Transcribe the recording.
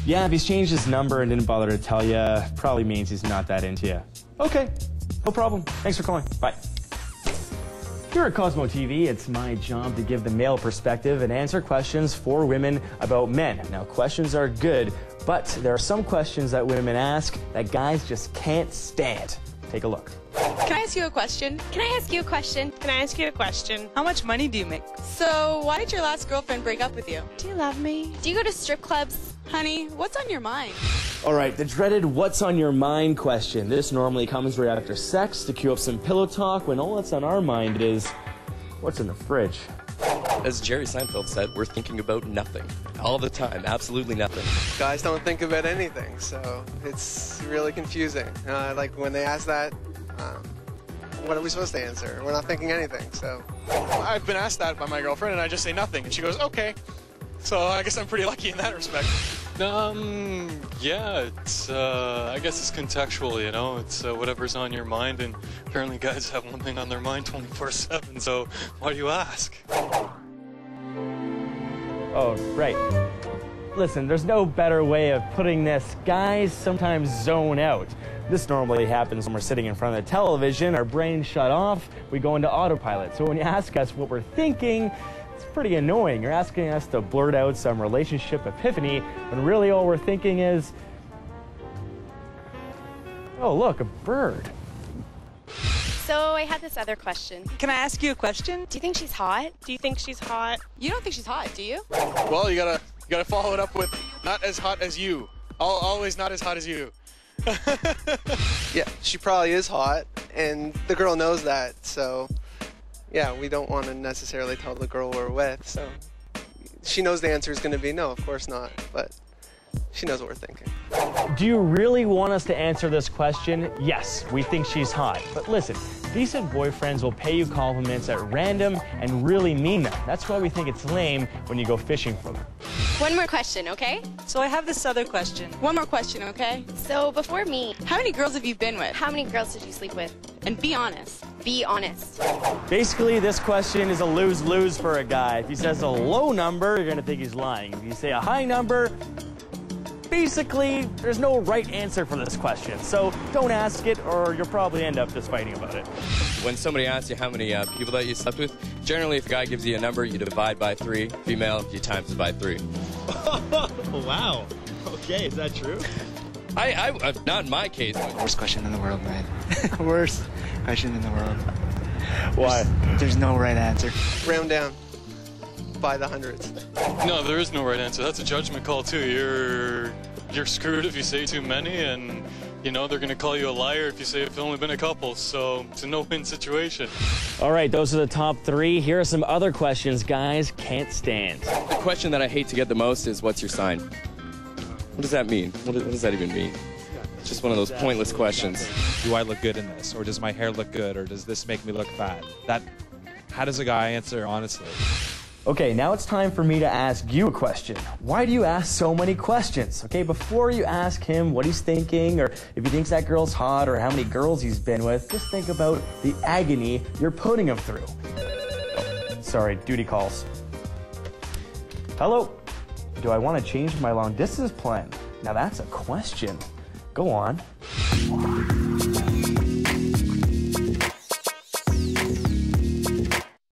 Yeah, if he's changed his number and didn't bother to tell you, probably means he's not that into you. Okay, no problem. Thanks for calling. Bye. Here at Cosmo TV, it's my job to give the male perspective and answer questions for women about men. Now, questions are good, but there are some questions that women ask that guys just can't stand. Take a look. Can I ask you a question? Can I ask you a question? Can I ask you a question? How much money do you make? So, why did your last girlfriend break up with you? Do you love me? Do you go to strip clubs? Honey, what's on your mind? All right, the dreaded what's on your mind question. This normally comes right after sex to cue up some pillow talk when all that's on our mind is what's in the fridge. As Jerry Seinfeld said, we're thinking about nothing. All the time, absolutely nothing. Guys don't think about anything, so it's really confusing. Like when they ask that, what are we supposed to answer? We're not thinking anything, so. I've been asked that by my girlfriend, and I just say nothing, and she goes, okay. So I guess I'm pretty lucky in that respect. Yeah, it's, I guess it's contextual, you know, it's whatever's on your mind, and apparently guys have one thing on their mind 24/7, so why do you ask? Oh, right. Listen, there's no better way of putting this. Guys sometimes zone out. This normally happens when we're sitting in front of the television, our brains shut off, we go into autopilot. So when you ask us what we're thinking, it's pretty annoying. You're asking us to blurt out some relationship epiphany when really all we're thinking is, oh, look, a bird. So I had this other question. Can I ask you a question? Do you think she's hot? Do you think she's hot? You don't think she's hot, do you? Well, you gotta follow it up with not as hot as you. Always not as hot as you. Yeah, she probably is hot, and the girl knows that, so yeah, we don't want to necessarily tell the girl we're with, so she knows the answer is going to be no, of course not, but she knows what we're thinking. Do you really want us to answer this question? Yes, we think she's hot. But listen, decent boyfriends will pay you compliments at random and really mean them. That's why we think it's lame when you go fishing for them. One more question, okay? So I have this other question. One more question, okay? So before me, How many girls have you been with? how many girls did you sleep with? And be honest. Be honest. Basically, this question is a lose-lose for a guy. If he says a low number, you're gonna think he's lying. If you say a high number, basically, there's no right answer for this question. So don't ask it, or you'll probably end up just fighting about it. When somebody asks you how many people that you slept with, generally if a guy gives you a number, you divide by 3. Female, you times it by 3. Wow. Okay, is that true? I not in my case. Worst question in the world, man. Worst question in the world. Why? There's no right answer. Round down by the hundreds. No, there is no right answer. That's a judgment call too. You're screwed if you say too many, and you know they're gonna call you a liar if you say it's only been a couple. So it's a no-win situation. All right, those are the top 3. Here are some other questions guys can't stand. The question that I hate to get the most is, what's your sign? What does that mean? What does that even mean? It's just one of those pointless questions. Do I look good in this? Or does my hair look good? Or does this make me look fat? How does a guy answer honestly? Okay, now it's time for me to ask you a question. Why do you ask so many questions? Okay, before you ask him what he's thinking, or if he thinks that girl's hot, or how many girls he's been with, just think about the agony you're putting him through. Sorry, duty calls. Hello? Do I want to change my long distance plan? Now that's a question. Go on.